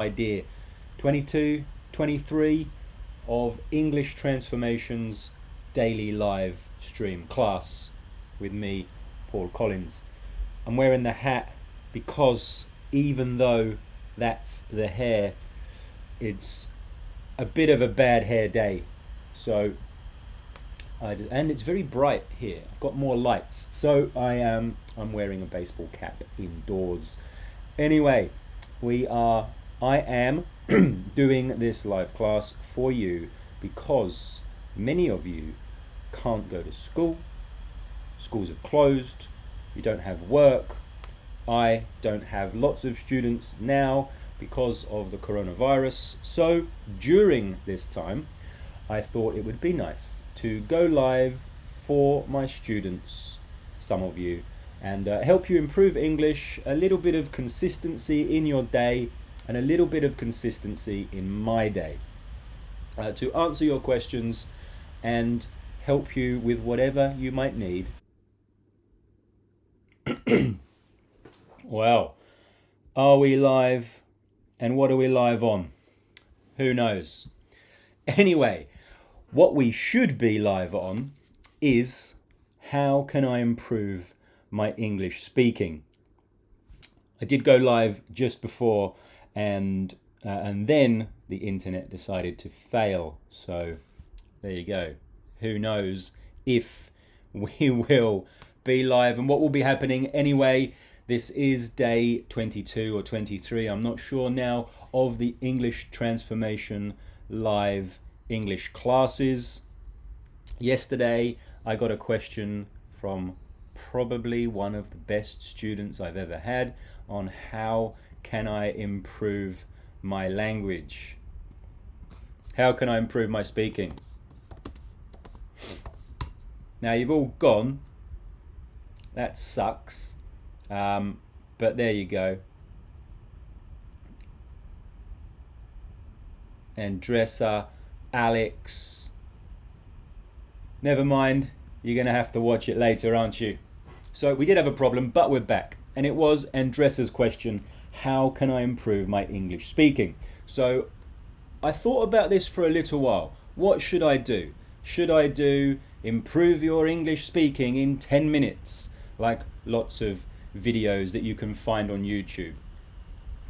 idea 22, 23 of English Transformations daily live stream class with me, Paul Collins. I'm wearing the hat because even though that's the hair, it's a bit of a bad hair day. So and it's very bright here. I've got more lights. So I'm wearing a baseball cap indoors. Anyway, I am doing this live class for you because many of you can't go to school. Schools have closed. You don't have work. I don't have lots of students now because of the coronavirus. So during this time, I thought it would be nice to go live for my students, some of you, and help you improve English, a little bit of consistency in your day, and a little bit of consistency in my day, to answer your questions and help you with whatever you might need. Well, are we live? And what are we live on? Who knows? Anyway, what we should be live on is how can I improve my English speaking? I did go live just before, and then the internet decided to fail. So there you go. Who knows if we will be live and what will be happening. Anyway, this is day 22 or 23, I'm not sure now, of the English Transformation live English classes. Yesterday, I got a question from probably one of the best students I've ever had on how can I improve my language? How can I improve my speaking? Now, you've all gone. That sucks. But there you go. Andressa, Alex. Never mind, you're going to have to watch it later, aren't you? So we did have a problem, but we're back. And it was Andressa's question, how can I improve my English speaking? So I thought about this for a little while. What should I do? Should I do improve your English speaking in 10 minutes, like lots of videos that you can find on YouTube?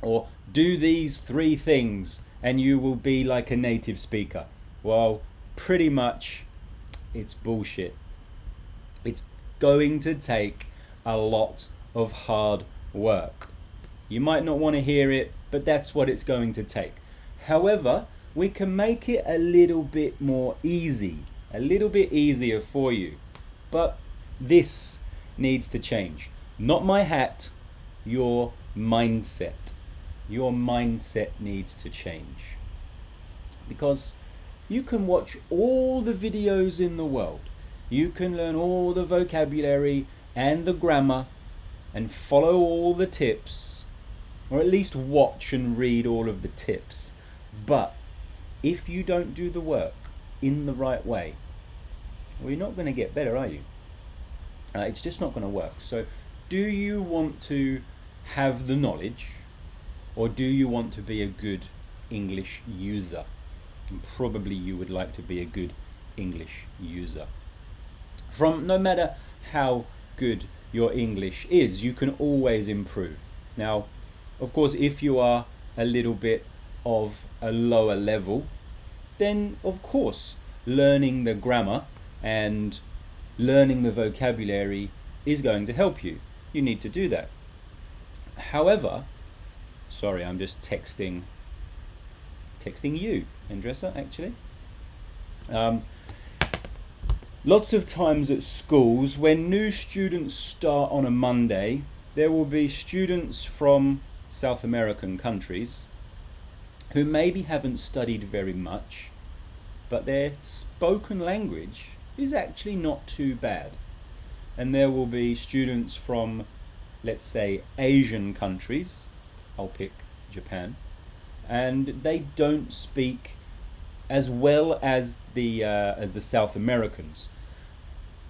Or do these 3 things and you will be like a native speaker? Well, pretty much it's bullshit. It's going to take a lot of hard work. You might not want to hear it, but that's what it's going to take. However, we can make it a little bit more easy, a little bit easier for you. But this needs to change. Not my hat, your mindset. Your mindset needs to change. Because you can watch all the videos in the world. You can learn all the vocabulary and the grammar and follow all the tips, or at least watch and read all of the tips. But if you don't do the work in the right way, well, you're not going to get better, are you? It's just not going to work. So do you want to have the knowledge, or do you want to be a good English user? And probably you would like to be a good English user. From no matter how good your English is, you can always improve. Now, of course, if you are a little bit of a lower level, then of course learning the grammar and learning the vocabulary is going to help you. You need to do that. However, sorry, I'm just texting you, Andressa, actually. Lots of times at schools, when new students start on a Monday, there will be students from South American countries who maybe haven't studied very much, but their spoken language is actually not too bad. And there will be students from, let's say, Asian countries, I'll pick Japan, and they don't speak as well as the South Americans.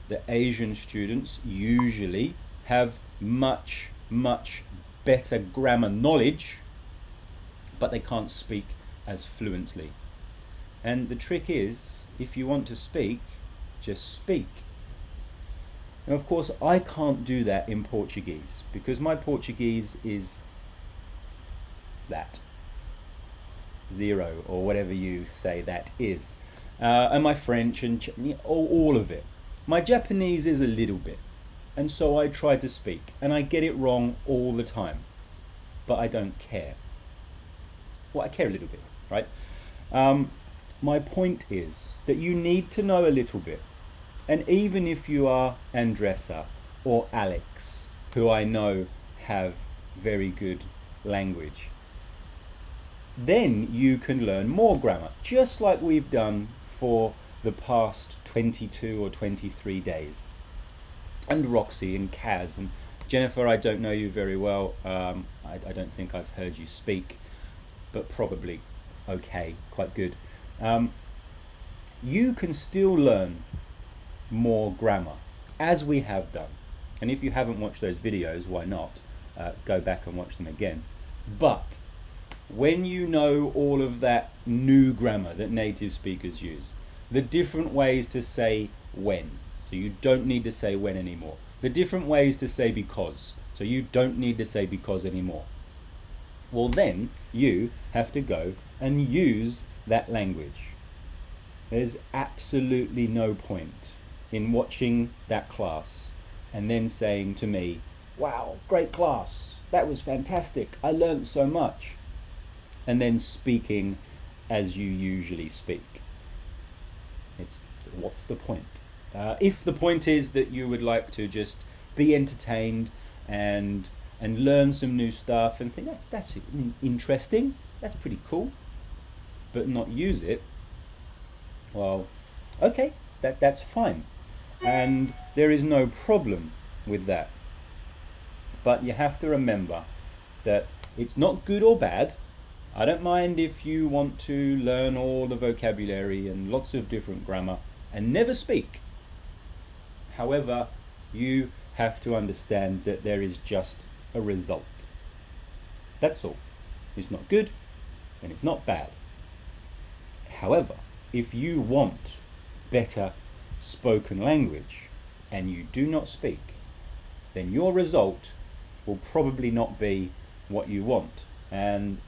The Asian students usually have much better grammar knowledge, but they can't speak as fluently. And the trick is, if you want to speak, just speak. And of course, I can't do that in Portuguese because my Portuguese is that. Zero, or whatever you say that is. And my French and all of it. My Japanese is a little bit. And so I try to speak. And I get it wrong all the time. But I don't care. Well, I care a little bit, right? My point is that you need to know a little bit. And even if you are Andressa or Alex, who I know have very good language, then you can learn more grammar, just like we've done for the past 22 or 23 days. And Roxy and Kaz and Jennifer, I don't know you very well. I don't think I've heard you speak, but probably okay, quite good. You can still learn more grammar, as we have done. And if you haven't watched those videos, why not? Go back and watch them again. But when you know all of that new grammar that native speakers use, the different ways to say when, so you don't need to say when anymore. The different ways to say because, so you don't need to say because anymore. Well, then you have to go and use that language. There's absolutely no point in watching that class and then saying to me, wow, great class, that was fantastic, I learned so much, and then speaking as you usually speak. What's the point? If the point is that you would like to just be entertained and learn some new stuff and think that's interesting, that's pretty cool, but not use it, well, okay, that's fine. And there is no problem with that. But you have to remember that it's not good or bad. I don't mind if you want to learn all the vocabulary and lots of different grammar and never speak. However, you have to understand that there is just a result. That's all. It's not good and it's not bad. However, if you want better spoken language and you do not speak, then your result will probably not be what you want. And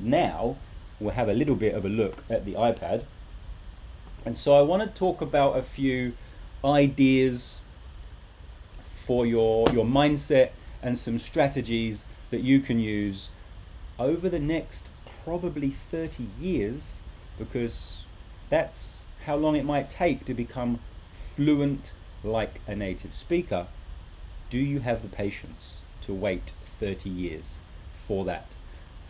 now we'll have a little bit of a look at the iPad. And so I want to talk about a few ideas for your mindset and some strategies that you can use over the next probably 30 years, because that's how long it might take to become fluent like a native speaker. Do you have the patience to wait 30 years for that?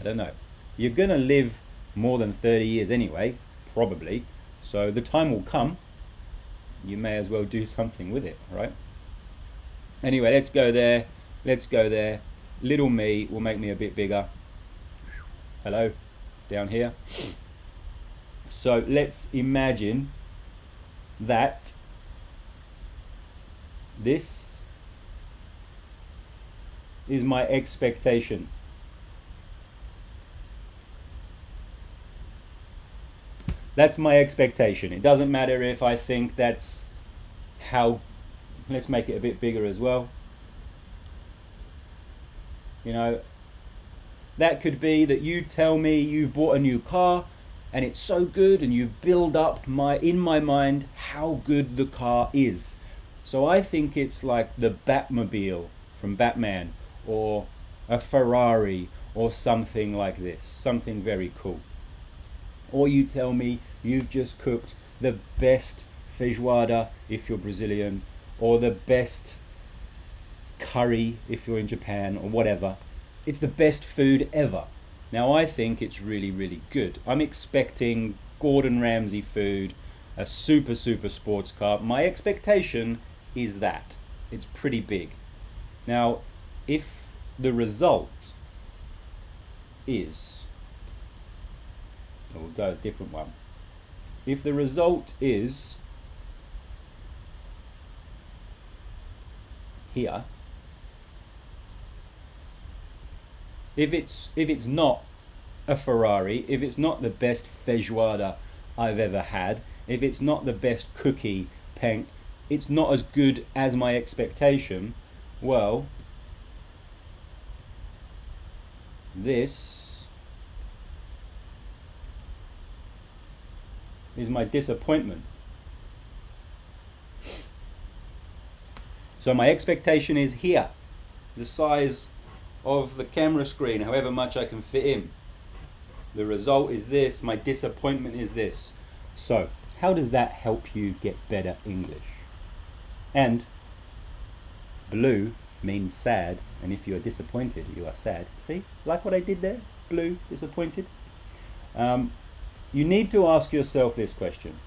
I don't know. You're going to live more than 30 years anyway, probably. So the time will come. You may as well do something with it, right? Anyway, let's go there. Let's go there. Little me will make me a bit bigger. Hello, down here. So let's imagine that this is my expectation. That's my expectation. It doesn't matter if I think that's how, let's make it a bit bigger as well. You know, that could be that you tell me you've bought a new car and it's so good, and you build up in my mind how good the car is. So I think it's like the Batmobile from Batman, or a Ferrari, or something like this, something very cool. Or you tell me you've just cooked the best feijoada if you're Brazilian, or the best curry if you're in Japan, or whatever. It's the best food ever. Now I think it's really, really good. I'm expecting Gordon Ramsay food, a super sports car. My expectation is that. It's pretty big. Now, if the result is, we'll go a different one. If the result is here, if it's not a Ferrari, if it's not the best feijoada I've ever had, if it's not the best cookie, Peng, it's not as good as my expectation, well, this is my disappointment. So my expectation is here, the size of the camera screen, however much I can fit in. The result is this, my disappointment is this. So, how does that help you get better English? And blue means sad, and if you are disappointed, you are sad. See, like what I did there? Blue, disappointed. You need to ask yourself this question.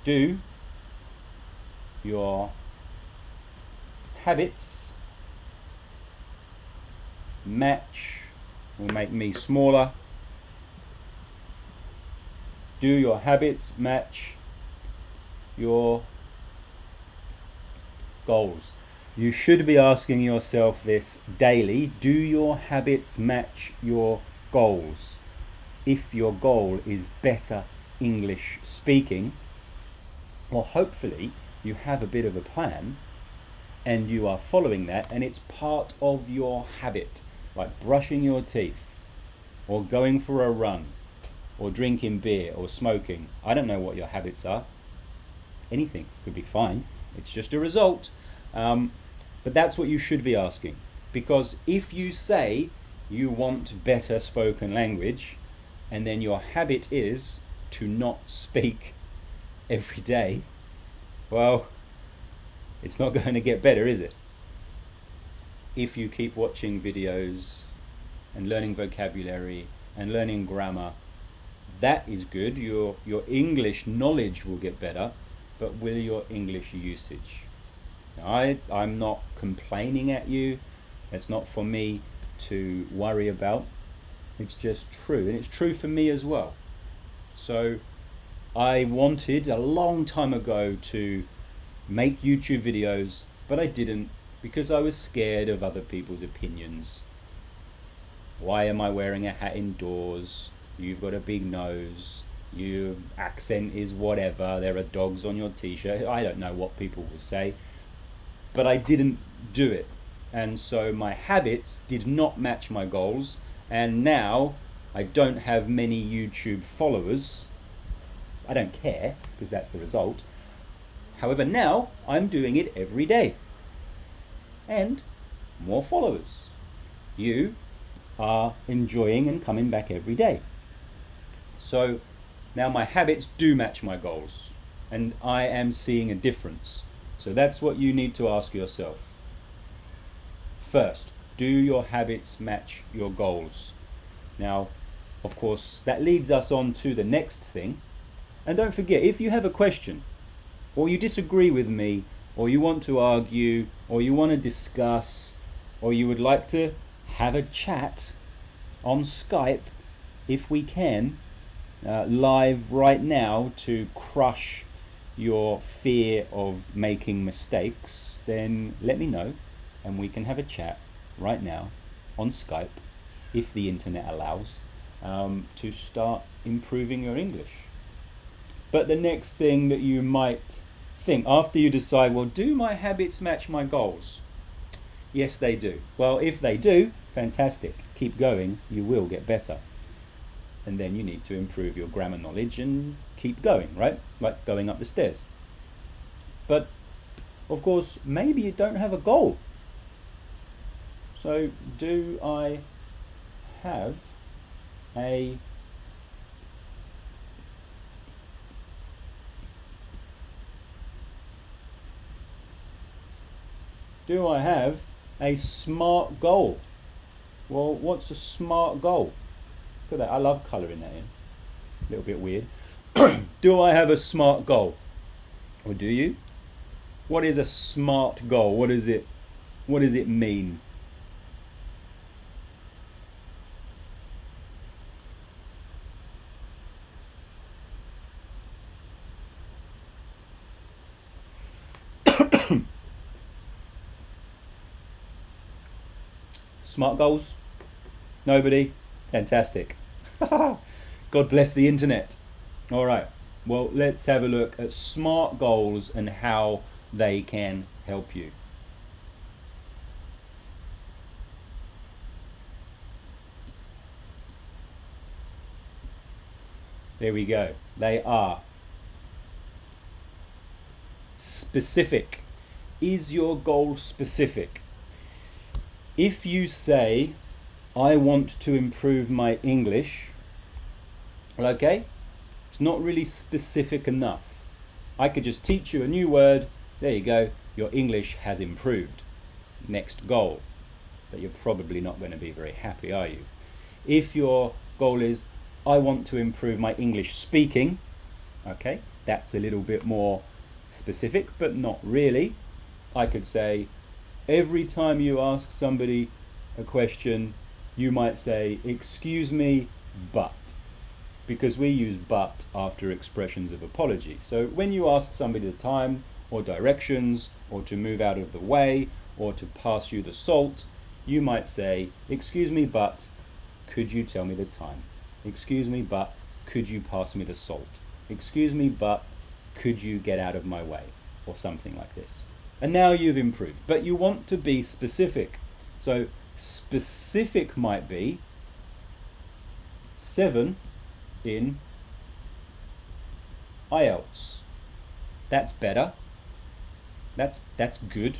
Do your habits match, will make me smaller? Do your habits match your goals? You should be asking yourself this daily. Do your habits match your goals? If your goal is better English speaking, well, hopefully you have a bit of a plan and you are following that, and it's part of your habit, like brushing your teeth or going for a run or drinking beer or smoking. I don't know what your habits are. Anything could be fine. It's just a result. But that's what you should be asking. Because if you say you want better spoken language, and then your habit is to not speak every day, well, it's not going to get better, is it? If you keep watching videos and learning vocabulary and learning grammar, that is good. Your English knowledge will get better, but will your English usage? Now, I'm not complaining at you. It's not for me to worry about. It's just true, and it's true for me as well. So I wanted a long time ago to make YouTube videos, but I didn't because I was scared of other people's opinions. Why am I wearing a hat indoors? You've got a big nose. Your accent is whatever. There are dogs on your t-shirt. I don't know what people will say, but I didn't do it. And so my habits did not match my goals. And now I don't have many YouTube followers. I don't care because that's the result. However, now I'm doing it every day. And more followers. You are enjoying and coming back every day. So now my habits do match my goals, and I am seeing a difference. So that's what you need to ask yourself. First, do your habits match your goals? Now, of course, that leads us on to the next thing. And don't forget, if you have a question, or you disagree with me, or you want to argue, or you want to discuss, or you would like to have a chat on Skype, if we can, live right now to crush your fear of making mistakes, then let me know and we can have a chat right now on Skype, if the internet allows, to start improving your English. But the next thing that you might think after you decide, well, do my habits match my goals? Yes, they do. Well, if they do, fantastic. Keep going, you will get better. And then you need to improve your grammar knowledge and keep going, right? Like going up the stairs. But, of course, maybe you don't have a goal. So, do I have a SMART goal? Well, what's a SMART goal? Look at that, I love colouring that in. A little bit weird. Do I have a SMART goal? Or do you? What is a SMART goal? What does it mean? SMART goals? Nobody? Fantastic. God bless the internet. All right. Well, let's have a look at SMART goals and how they can help you. There we go. They are specific. Is your goal specific? If you say, I want to improve my English, okay, it's not really specific enough. I could just teach you a new word. There you go. Your English has improved. Next goal. But you're probably not going to be very happy, are you? If your goal is, I want to improve my English speaking, okay, that's a little bit more specific, but not really. I could say, every time you ask somebody a question, you might say, excuse me, but. Because we use but after expressions of apology. So when you ask somebody the time or directions or to move out of the way or to pass you the salt, you might say, excuse me, but could you tell me the time? Excuse me, but could you pass me the salt? Excuse me, but could you get out of my way? Or something like this. And now you've improved, but you want to be specific. So specific might be 7 in IELTS. That's better. That's good.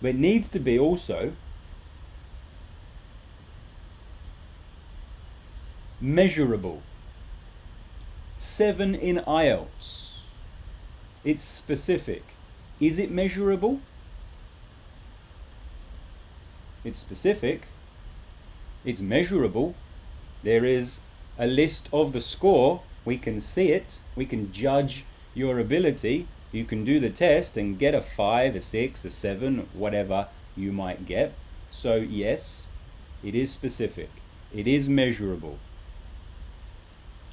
But it needs to be also measurable. 7 in IELTS. It's specific. Is it measurable? It's specific. It's measurable. There is a list of the score. We can see it. We can judge your ability. You can do the test and get a 5, a 6, a 7, whatever you might get. So yes, it is specific. It is measurable.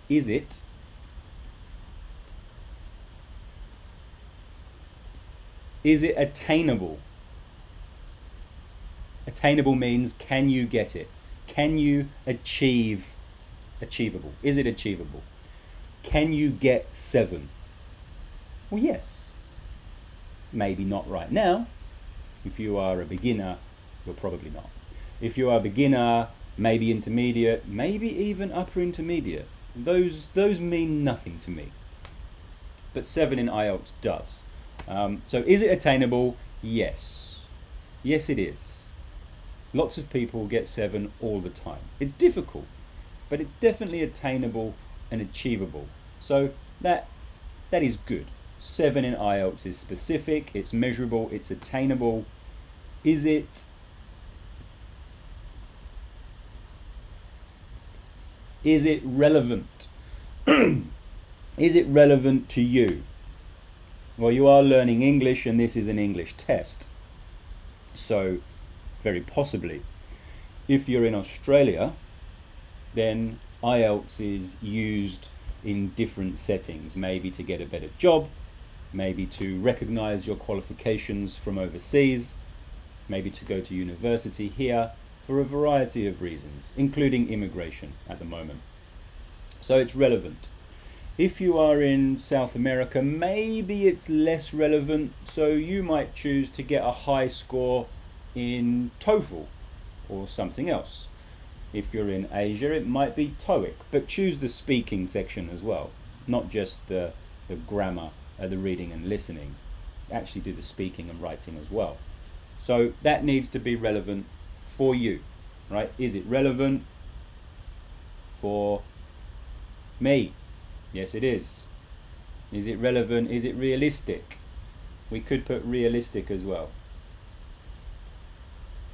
Is it? Is it attainable? Attainable means, can you get it? Can you achievable? Is it achievable? Can you get 7? Well, yes. Maybe not right now. If you are a beginner, you're probably not. If you are a beginner, maybe intermediate, maybe even upper intermediate, those mean nothing to me. But 7 in IELTS does. So is it attainable? Yes. Yes, it is. Lots of people get 7 all the time. It's difficult, but it's definitely attainable and achievable. So that is good. 7 in IELTS is specific, it's measurable, it's attainable. Is it relevant? Is it relevant to you? Well, you are learning English and this is an English test. So, very possibly, if you're in Australia, then IELTS is used in different settings, maybe to get a better job, maybe to recognize your qualifications from overseas, maybe to go to university here, for a variety of reasons, including immigration at the moment. So it's relevant. If you are in South America, maybe it's less relevant, so you might choose to get a high score in TOEFL or something else. If you're in Asia, it might be TOEIC, but choose the speaking section as well, not just the grammar, the reading and listening. Actually do the speaking and writing as well. So that needs to be relevant for you, right? Is it relevant for me? Yes, it is. Is it relevant? Is it realistic? We could put realistic as well.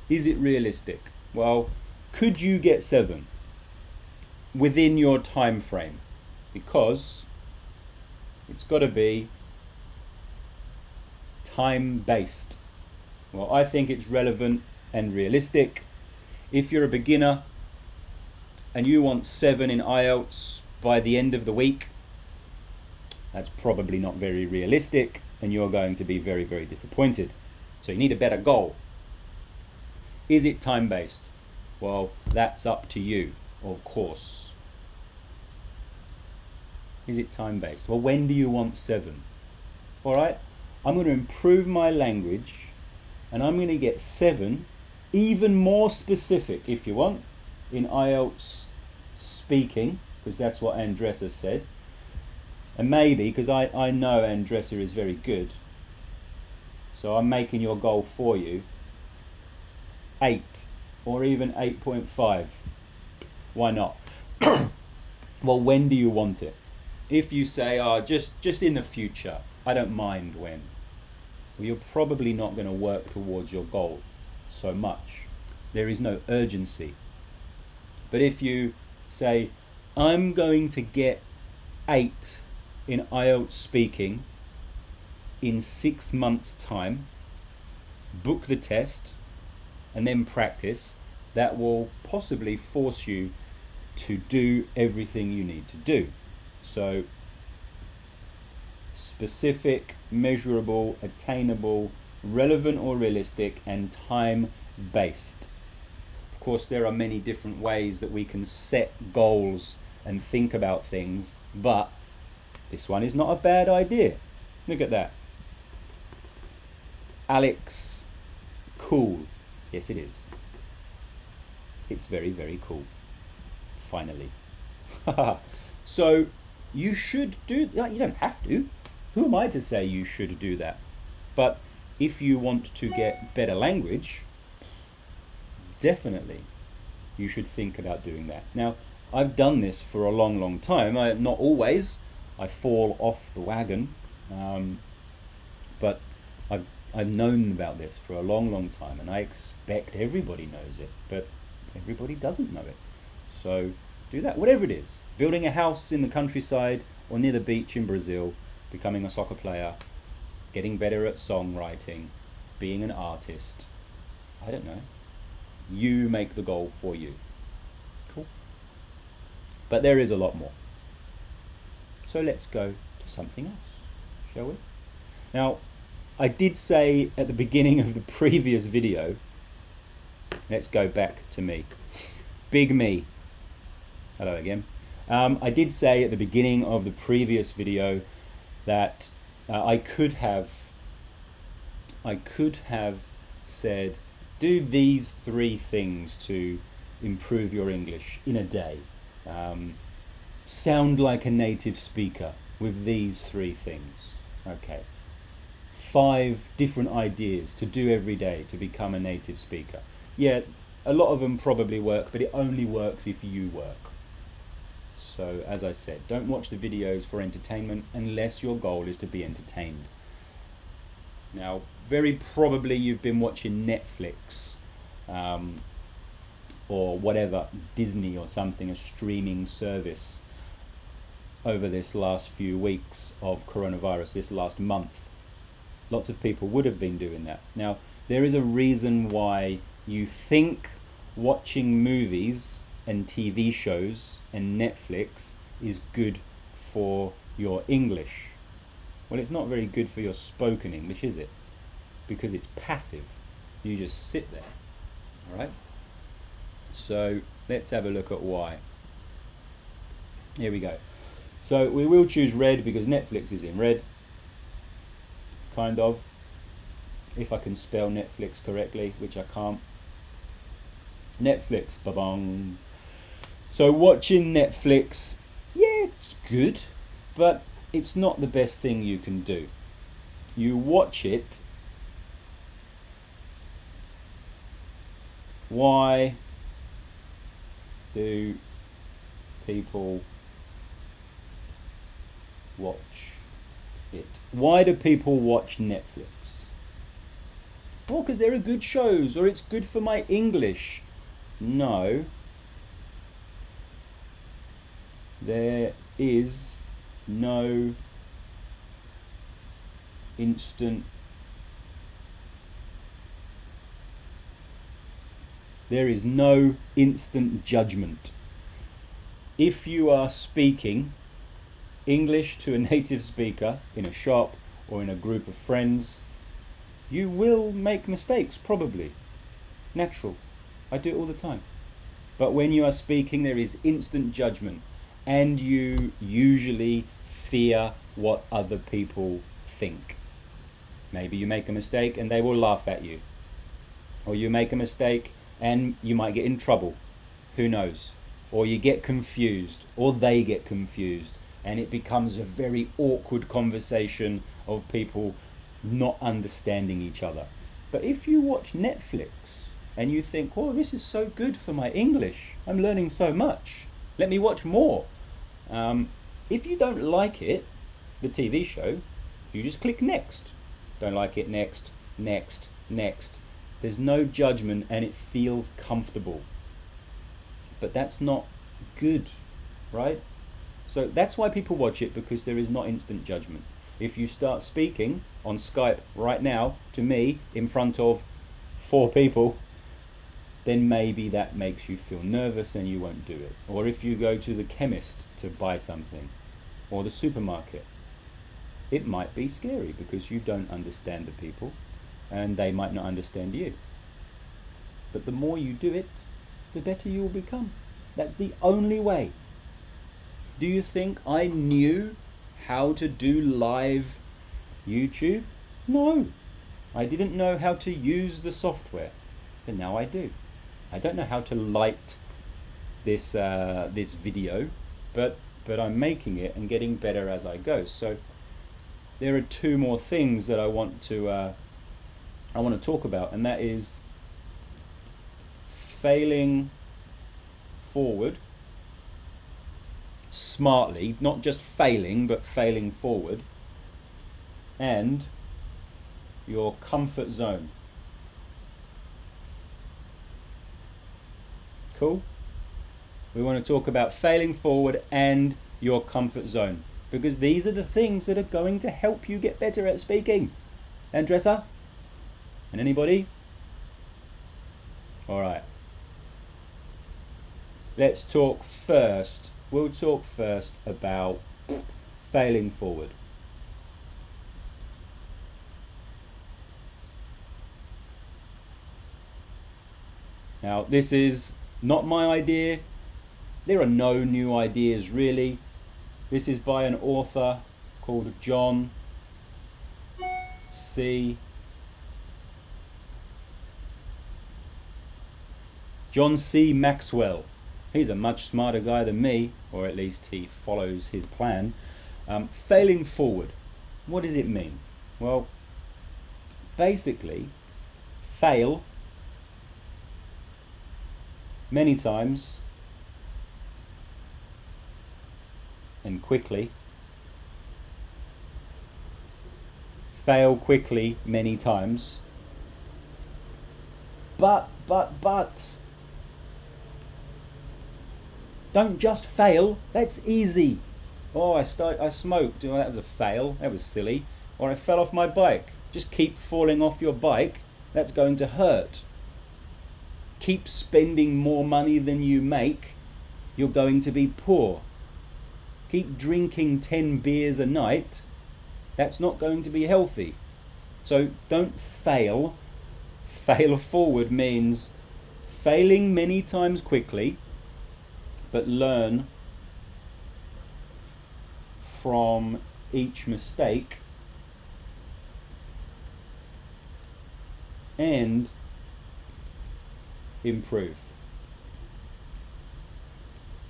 Is it realistic? Well, could you get 7 within your time frame? Because it's got to be time-based. Well, I think it's relevant and realistic. If you're a beginner and you want 7 in IELTS by the end of the week, that's probably not very realistic and you're going to be very, very disappointed. So you need a better goal. Is it time-based? Well, that's up to you, of course. Is it time-based? Well, when do you want 7? All right, I'm going to improve my language and I'm going to get 7, even more specific if you want, in IELTS speaking, because that's what Andressa said. And maybe, because I know Andressa is very good, so I'm making your goal for you, 8 or even 8.5. Why not? Well, when do you want it? If you say, oh, just in the future, I don't mind when. Well, you're probably not going to work towards your goal so much. There is no urgency. But if you say, I'm going to get 8 in IELTS speaking in 6 months' time, book the test and then practice, that will possibly force you to do everything you need to do. So, specific, measurable, attainable, relevant or realistic, and time-based. Of course, there are many different ways that we can set goals and think about things, but this one is not a bad idea. Look at that. Alex, cool. Yes, it is. It's very, very cool. Finally. So, you should do that. You don't have to. Who am I to say you should do that? But if you want to get better language, definitely you should think about doing that. Now, I've done this for a long, long time. Not always. I fall off the wagon. But I've known about this for a long, long time, and I expect everybody knows it, but everybody doesn't know it. So do that, whatever it is. Building a house in the countryside or near the beach in Brazil, becoming a soccer player, getting better at songwriting, being an artist. I don't know. You make the goal for you. Cool. But there is a lot more. So let's go to something else, shall we? Now, I did say at the beginning of the previous video, let's go back to me. Big me. Hello again. I did say at the beginning of the previous video that I could have said, do these 3 things to improve your English in a day. Sound like a native speaker with these 3 things. Okay. 5 different ideas to do every day to become a native speaker. Yeah, a lot of them probably work, but it only works if you work. So, as I said, don't watch the videos for entertainment unless your goal is to be entertained. Now, very probably you've been watching Netflix or whatever, Disney or something, a streaming service over this last few weeks of coronavirus, this last month. Lots of people would have been doing that. Now, there is a reason why you think watching movies and TV shows and Netflix is good for your English. Well, it's not very good for your spoken English, is it? Because it's passive. You just sit there. All right? So, let's have a look at why. Here we go. So, we will choose red because Netflix is in red. Kind of, if I can spell Netflix correctly, which I can't. Netflix, ba-bong. So watching Netflix, yeah, it's good, but it's not the best thing you can do. You watch it. Why do people watch it? Why do people watch Netflix? Well, because there are good shows, or it's good for my English. No. There is no instant. There is no instant judgment. If you are speaking English to a native speaker in a shop or in a group of friends, you will make mistakes, probably. Natural. I do it all the time. But when you are speaking, there is instant judgment, and you usually fear what other people think. Maybe you make a mistake and they will laugh at you. Or you make a mistake and you might get in trouble. Who knows? Or you get confused, or they get confused, and it becomes a very awkward conversation of people not understanding each other. But if you watch Netflix and you think, oh, this is so good for my English, I'm learning so much, let me watch more. If you don't like it, the TV show, you just click next. Don't like it, next, next, next. There's no judgment and it feels comfortable. But that's not good, right? So that's why people watch it, because there is not instant judgment. If you start speaking on Skype right now to me in front of 4 people, then maybe that makes you feel nervous and you won't do it. Or if you go to the chemist to buy something, or the supermarket, it might be scary because you don't understand the people and they might not understand you. But the more you do it, the better you will become. That's the only way. Do you think I knew how to do live YouTube? No. I didn't know how to use the software, but now I do. I don't know how to light this video, but I'm making it and getting better as I go. So there are 2 more things that I want to talk about, and that is failing forward smartly, not just failing, but failing forward, and your comfort zone. Cool? We want to talk about failing forward and your comfort zone, because these are the things that are going to help you get better at speaking. Andressa? And anybody? All right. Let's talk first. We'll talk first about failing forward. Now, this is not my idea. There are no new ideas really. This is by an author called John C. Maxwell. He's a much smarter guy than me, or at least he follows his plan. Failing forward. What does it mean? Well, basically, fail many times and quickly. Fail quickly many times. But. Don't just fail. That's easy. Oh, I smoked. Oh, that was a fail. That was silly. Or I fell off my bike. Just keep falling off your bike. That's going to hurt. Keep spending more money than you make. You're going to be poor. Keep drinking 10 beers a night. That's not going to be healthy. So don't fail. Fail forward means failing many times quickly, but learn from each mistake and improve.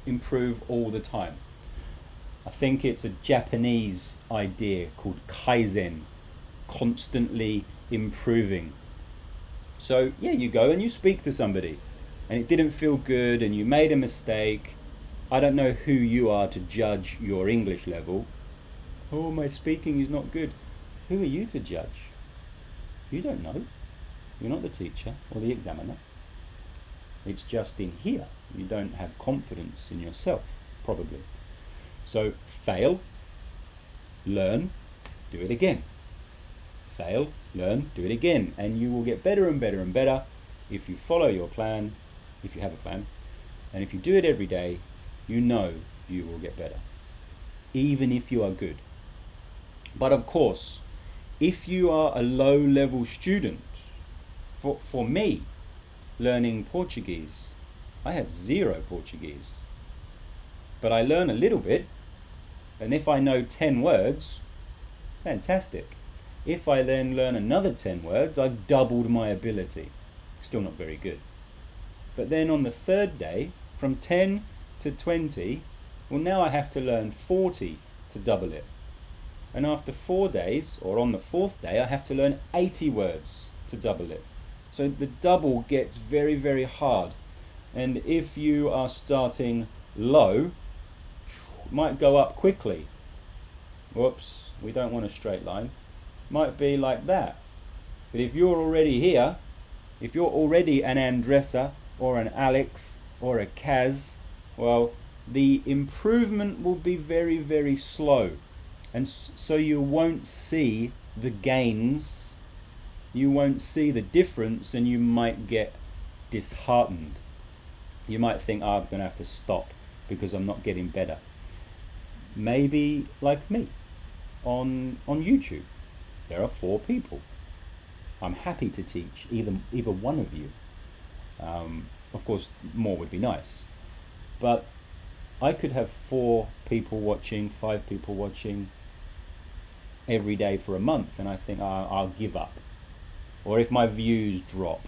Improve all the time. I think it's a Japanese idea called Kaizen, constantly improving. So yeah, you go and you speak to somebody and it didn't feel good and you made a mistake. I don't know who you are to judge your English level. Oh, my speaking is not good. Who are you to judge? You don't know. You're not the teacher or the examiner. It's just in here. You don't have confidence in yourself, probably. So fail, learn, do it again. Fail, learn, do it again. And you will get better and better and better if you follow your plan, if you have a plan. And if you do it every day, you know you will get better, even if you are good. But of course, if you are a low-level student, for me, learning Portuguese, I have zero Portuguese. But I learn a little bit, and if I know 10 words, fantastic. If I then learn another 10 words, I've doubled my ability. Still not very good. But then on the third day, from 10 to 20, well, now I have to learn 40 to double it. And after 4 days, or on the fourth day, I have to learn 80 words to double it. So the double gets very, very hard. And if you are starting low, it might go up quickly. Whoops, we don't want a straight line. Might be like that. But if you're already here, if you're already an Andressa or an Alex or a Kaz, well, the improvement will be very, very slow. And so you won't see the gains, you won't see the difference, and you might get disheartened. You might think, oh, I'm going to have to stop because I'm not getting better. Maybe like me on YouTube. There are 4 people. I'm happy to teach either one of you. Of course, more would be nice. But I could have 4 people watching, 5 people watching every day for a month, and I think I'll give up. Or if my views drop,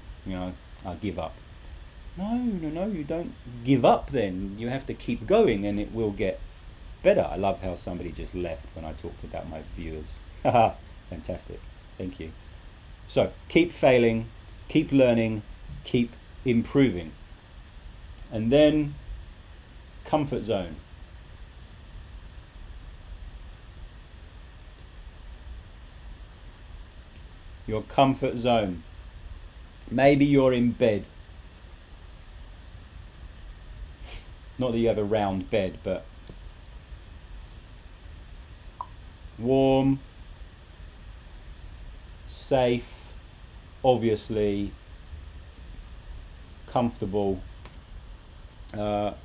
I'll give up. No, you don't give up then. You have to keep going and it will get better. I love how somebody just left when I talked about my viewers. Haha, fantastic. Thank you. So keep failing, keep learning, keep improving. And then comfort zone. Your comfort zone. Maybe you're in bed. Not that you have a round bed, but warm, safe, obviously, comfortable. Let's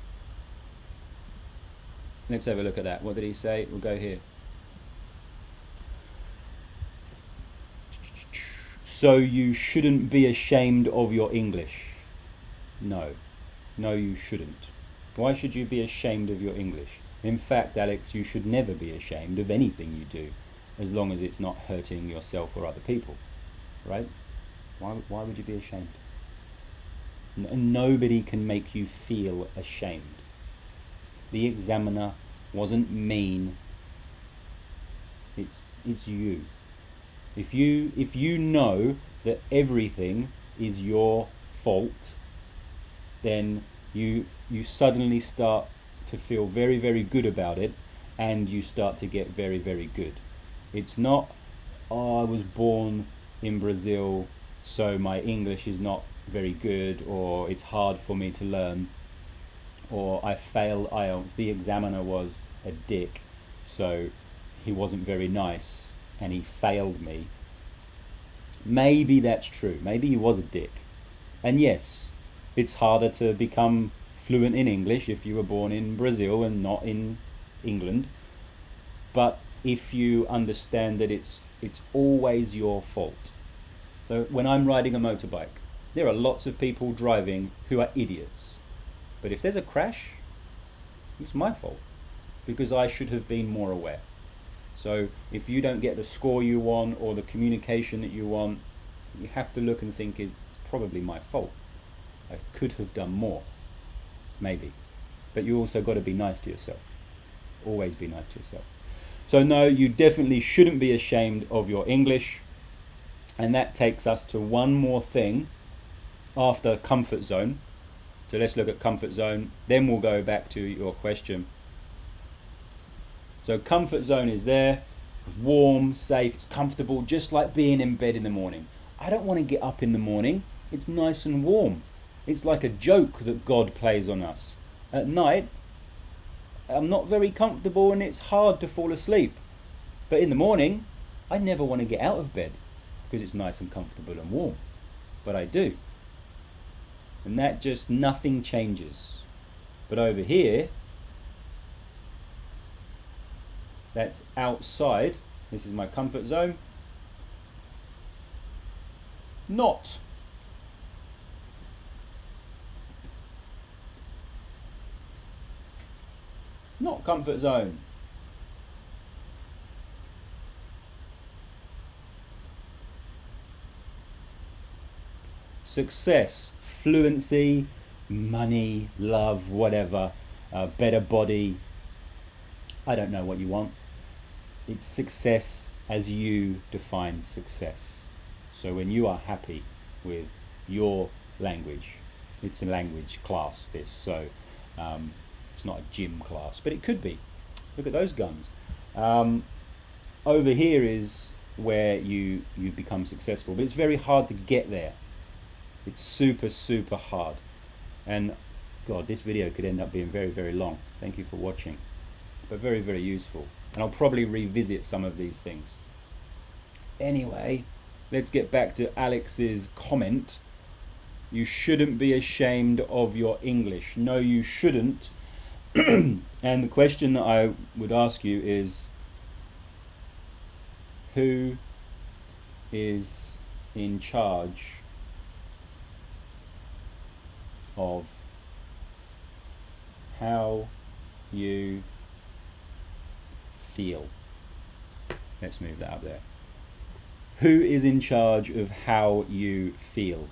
have a look at that. What did he say? We'll go here. So you shouldn't be ashamed of your English. No, you shouldn't. Why should you be ashamed of your English? In fact, Alex, you should never be ashamed of anything you do, as long as it's not hurting yourself or other people, right? Why would you be ashamed? Nobody can make you feel ashamed. The examiner wasn't mean. It's you. If you know that everything is your fault, then you suddenly start to feel very, very good about it, and you start to get very, very good. It's not, oh, I was born in Brazil, so my English is not very good, or it's hard for me to learn, or I failed IELTS. The examiner was a dick, so he wasn't very nice and he failed me. Maybe that's true. Maybe he was a dick. And yes, it's harder to become fluent in English if you were born in Brazil and not in England. But if you understand that it's always your fault. So when I'm riding a motorbike, there are lots of people driving who are idiots. But if there's a crash, it's my fault, because I should have been more aware. So if you don't get the score you want or the communication that you want, you have to look and think, it's probably my fault. I could have done more, maybe. But you also got to be nice to yourself. Always be nice to yourself. So no, you definitely shouldn't be ashamed of your English. And that takes us to one more thing after comfort zone. So let's look at comfort zone, then we'll go back to your question. So comfort zone is there, warm, safe, it's comfortable, just like being in bed in the morning. I don't want to get up in the morning. It's nice and warm. It's like a joke that God plays on us. At night, I'm not very comfortable and it's hard to fall asleep. But in the morning, I never want to get out of bed because it's nice and comfortable and warm. But I do. And that just, nothing changes. But over here, that's outside. This is my comfort zone. Not. Not comfort zone. Success, fluency, money, love, whatever, better body. I don't know what you want. It's success as you define success. So when you are happy with your language, it's a language class, this, so it's not a gym class, but it could be. Look at those guns. Over here is where you become successful, but it's very hard to get there. It's super, super hard. And God, this video could end up being very, very long. Thank you for watching. But very, very useful. And I'll probably revisit some of these things. Anyway, let's get back to Alex's comment. You shouldn't be ashamed of your English. No, you shouldn't. And the question that I would ask you is, who is in charge of how you feel? Let's move that up there. Who is in charge of how you feel?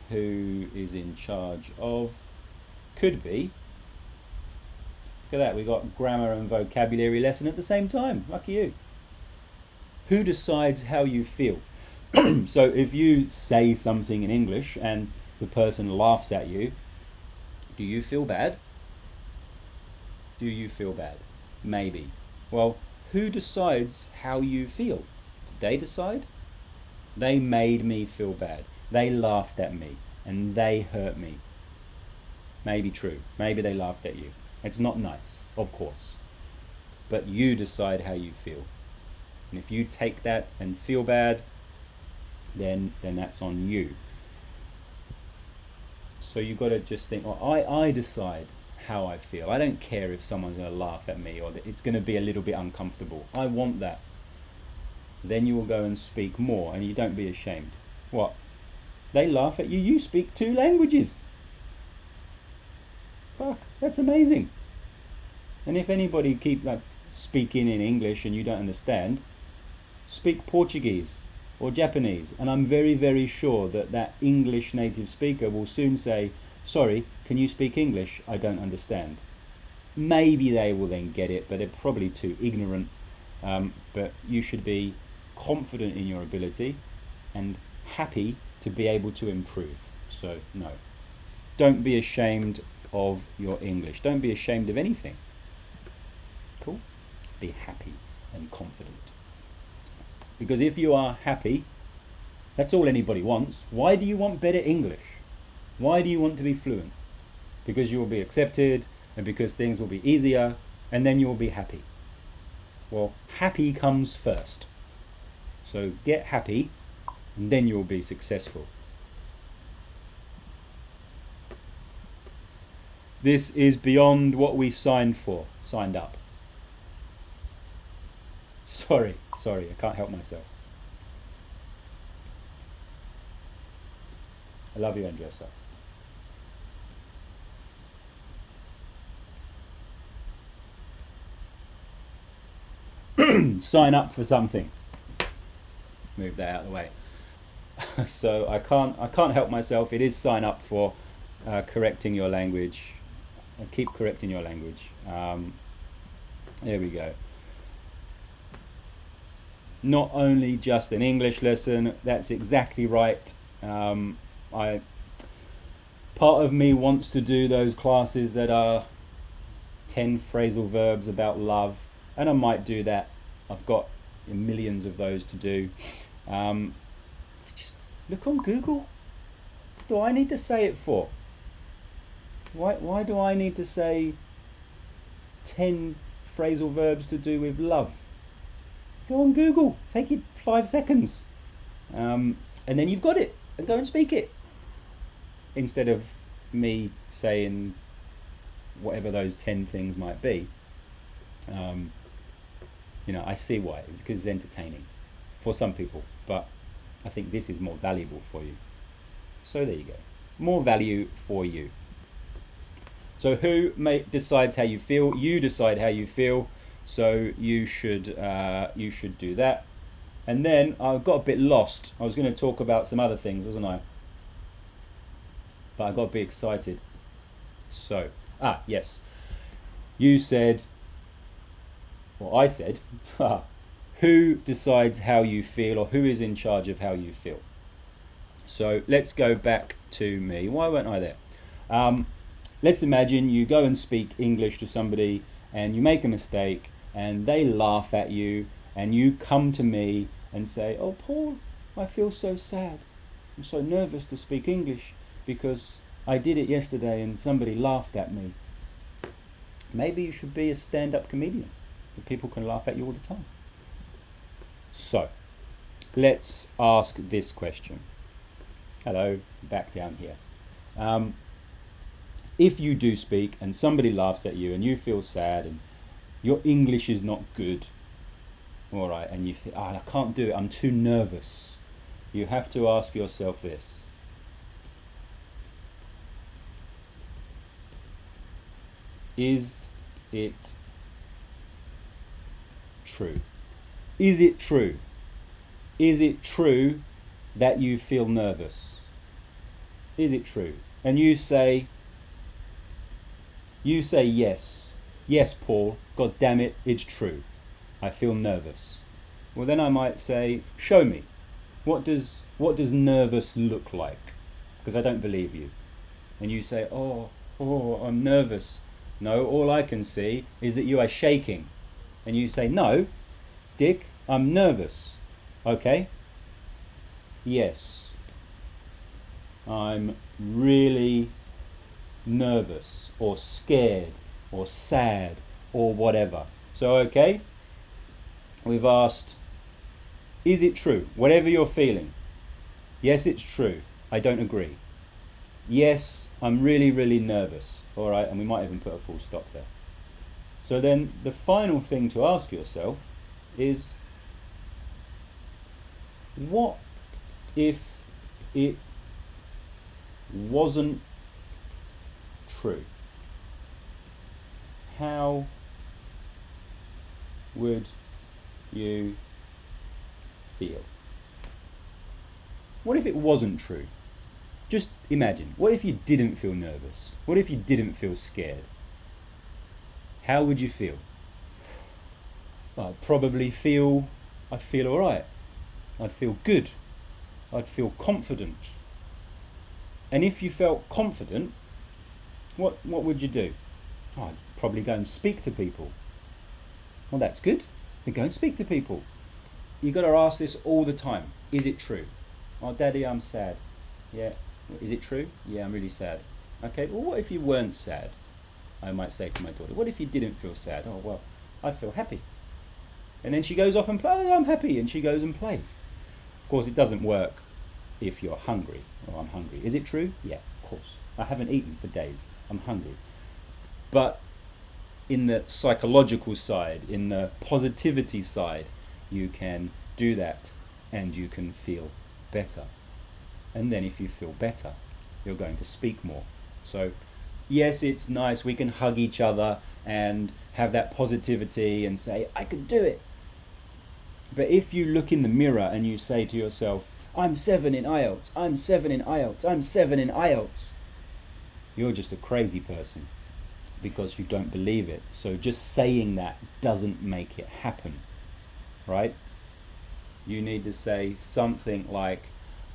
Who is in charge of, could be, look at that, we got grammar and vocabulary lesson at the same time. Lucky you. Who decides how you feel? So if you say something in English and the person laughs at you, do you feel bad? Do you feel bad? Maybe. Well, who decides how you feel? Did they decide? They made me feel bad. They laughed at me and they hurt me. Maybe true. Maybe they laughed at you. It's not nice, of course. But you decide how you feel. And if you take that and feel bad, then that's on you. So you've got to just think, well, I decide how I feel. I don't care if someone's going to laugh at me or that it's going to be a little bit uncomfortable. I want that. Then you will go and speak more, and you don't be ashamed. What? They laugh at you. You speak 2 languages. Fuck, that's amazing. And if anybody keep speaking in English and you don't understand, speak Portuguese or Japanese, and I'm very, very sure that English native speaker will soon say, sorry, can you speak English? I don't understand. Maybe they will then get it, but they're probably too ignorant. But you should be confident in your ability and happy to be able to improve. So no, don't be ashamed of your English. Don't be ashamed of anything. Cool? Be happy and confident. Because if you are happy, that's all anybody wants. Why do you want better English? Why do you want to be fluent? Because you will be accepted and because things will be easier, and then you will be happy. Well, happy comes first. So get happy and then you will be successful. This is beyond what we signed up. Sorry, I can't help myself. I love you, Andressa. Sign up for something. Move that out of the way. So I can't help myself. It is sign up for correcting your language. Keep correcting your language. There we go. Not only just an English lesson. That's exactly right. Part of me wants to do those classes that are 10 phrasal verbs about love, and I might do that. I've got millions of those to do. Just look on Google. What do I need to say it for? Why do I need to say 10 phrasal verbs to do with love? Go on Google. Take it 5 seconds. And then you've got it. And go and speak it. Instead of me saying whatever those 10 things might be. I see why. It's because it's entertaining for some people. But I think this is more valuable for you. So there you go. More value for you. So who decides how you feel? You decide how you feel. So you should do that. And then I got a bit lost. I was going to talk about some other things, wasn't I? But I got a bit excited. So, yes. You said, or I said, who decides how you feel, or who is in charge of how you feel? So let's go back to me. Why weren't I there? Let's imagine you go and speak English to somebody and you make a mistake and they laugh at you and you come to me and say, "Oh, Paul, I feel so sad. I'm so nervous to speak English because I did it yesterday and somebody laughed at me." Maybe you should be a stand-up comedian. People can laugh at you all the time. So, let's ask this question. Hello, back down here. If you do speak and somebody laughs at you and you feel sad and your English is not good, all right, and you think, I can't do it, I'm too nervous, you have to ask yourself this. Is it true? Is it true? Is it true that you feel nervous? Is it true? And you say yes. Yes, Paul, God damn it, it's true. I feel nervous. Well, then I might say, show me. What does nervous look like? Because I don't believe you. And you say, oh, I'm nervous. No, all I can see is that you are shaking. And you say, no, Dick, I'm nervous. Okay? Yes. I'm really nervous or scared or sad or whatever. So, okay, we've asked, is it true? Whatever you're feeling. Yes, it's true. I don't agree. Yes, I'm really, really nervous. All right, and we might even put a full stop there. So then the final thing to ask yourself is, what if it wasn't true? How would you feel? What if it wasn't true? Just imagine, what if you didn't feel nervous? What if you didn't feel scared? How would you feel? I'd probably feel alright. I'd feel good. I'd feel confident. And if you felt confident, what would you do? I'd probably go and speak to people. Well, that's good. Then go and speak to people. You've got to ask this all the time. Is it true? Oh, Daddy, I'm sad. Yeah. Is it true? Yeah, I'm really sad. Okay, well, what if you weren't sad? I might say to my daughter, what if you didn't feel sad? Oh, well, I'd feel happy. And then she goes off and plays. Oh, I'm happy. And she goes and plays. Of course, it doesn't work if you're hungry. Oh, I'm hungry. Is it true? Yeah, of course. I haven't eaten for days. I'm hungry. But in the psychological side, in the positivity side, you can do that and you can feel better. And then if you feel better, you're going to speak more. So yes, it's nice, we can hug each other and have that positivity and say, I can do it. But if you look in the mirror and you say to yourself, I'm 7 in IELTS, I'm 7 in IELTS, I'm 7 in IELTS, you're just a crazy person because you don't believe it. So just saying that doesn't make it happen, right? You need to say something like,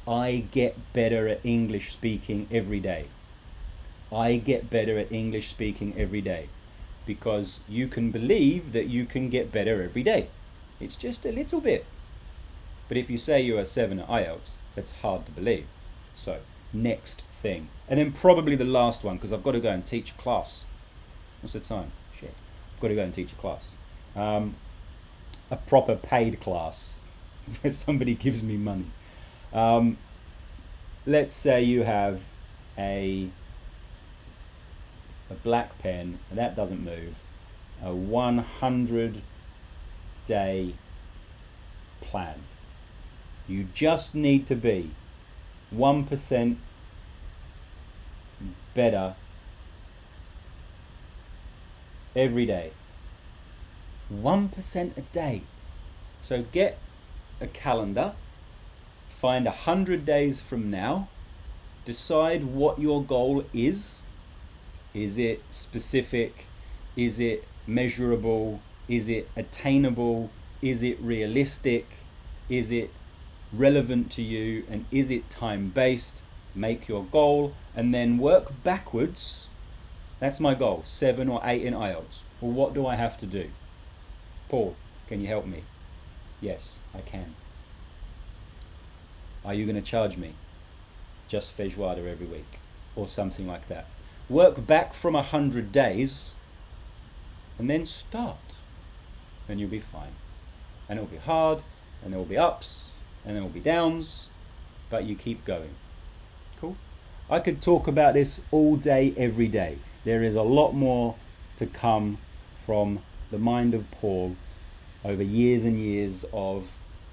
I get better at English speaking every day. I get better at English speaking every day, because you can believe that you can get better every day. It's just a little bit. But if you say you are 7 at IELTS, that's hard to believe. So, next thing. And then probably the last one, because I've got to go and teach a class. What's the time? Shit. I've got to go and teach a class. A proper paid class where somebody gives me money. Let's say you have a black pen, and that doesn't move, a 100-day plan. You just need to be 1% better every day. 1% a day. So get a calendar, find 100 days from now, decide what your goal is. Is it specific? Is it measurable? Is it attainable? Is it realistic? Is it relevant to you? And is it time-based? Make your goal and then work backwards. That's my goal, 7 or 8 in IELTS. Well, what do I have to do? Paul, can you help me? Yes, I can. Are you going to charge me? Just feijoada every week or something like that. Work back from 100 days and then start. And you'll be fine. And it'll be hard and there will be ups and there will be downs, but you keep going. Cool? I could talk about this all day, every day. There is a lot more to come from the mind of Paul over years and years of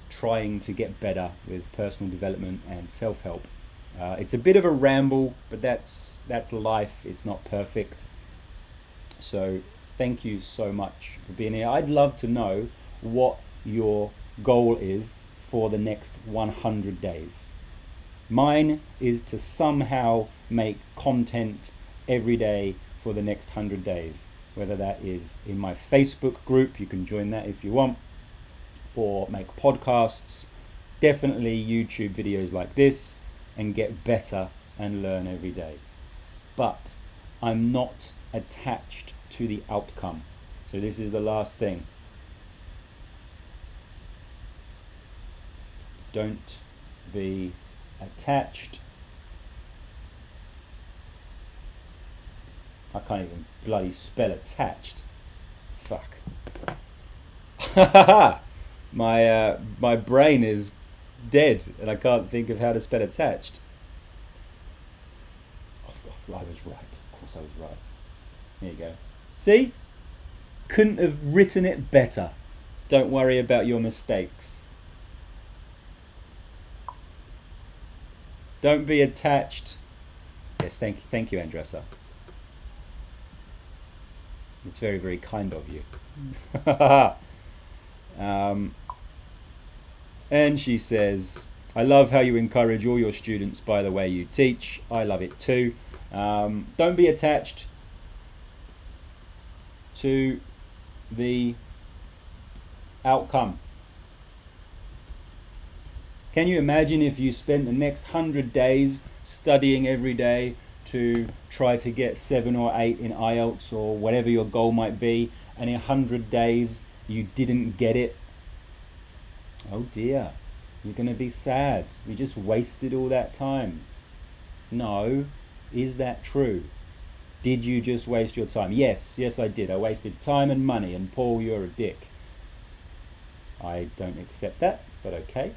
trying to get better with personal development and self-help. It's a bit of a ramble, but that's life. It's not perfect. So thank you so much for being here. I'd love to know what your goal is for the next 100 days. Mine is to somehow make content every day for the next 100 days, whether that is in my Facebook group, you can join that if you want, or make podcasts, definitely YouTube videos like this, and get better and learn every day. But I'm not attached to the outcome. So this is the last thing. Don't be attached. I can't even bloody spell attached. Fuck. My brain is dead and I can't think of how to spell attached. I was right. Of course I was right. There you go. See? Couldn't have written it better. Don't worry about your mistakes. Don't be attached. Yes, thank you, Andressa. It's very, very kind of you. And she says, I love how you encourage all your students by the way you teach. I love it too. Don't be attached to the outcome. Can you imagine if you spent the next 100 days studying every day to try to get 7 or 8 in IELTS or whatever your goal might be, and in 100 days you didn't get it? Oh dear, you're going to be sad. You just wasted all that time. No, is that true? Did you just waste your time? Yes, I did. I wasted time and money, and Paul, you're a dick. I don't accept that, but okay.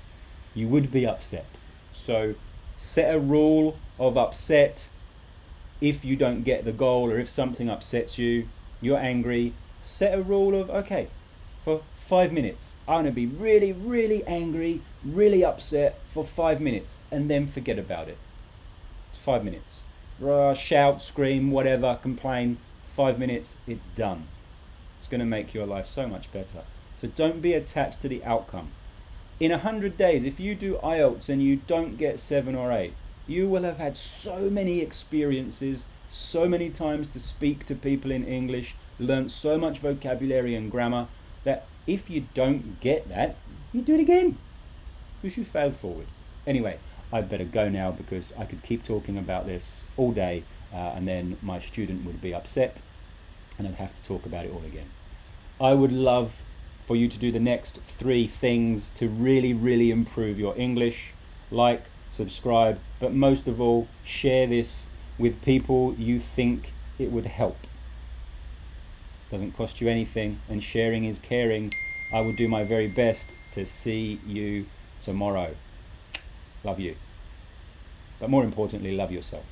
You would be upset. So set a rule of upset. If you don't get the goal or if something upsets you, you're angry, set a rule of, okay, for 5 minutes, I'm going to be really, really angry, really upset for 5 minutes, and then forget about it. It's 5 minutes. Shout, scream, whatever, complain, 5 minutes, it's done. It's going to make your life so much better. So don't be attached to the outcome. In 100 days, if you do IELTS and you don't get 7 or 8, you will have had so many experiences, so many times to speak to people in English, learned so much vocabulary and grammar, that if you don't get that, you do it again, because you failed forward. Anyway, I'd better go now because I could keep talking about this all day and then my student would be upset and I'd have to talk about it all again. I would love for you to do the next 3 things to really, really improve your English. Like, subscribe, but most of all, share this with people you think it would help. Doesn't cost you anything, and sharing is caring. I will do my very best to see you tomorrow. Love you. But more importantly, love yourself.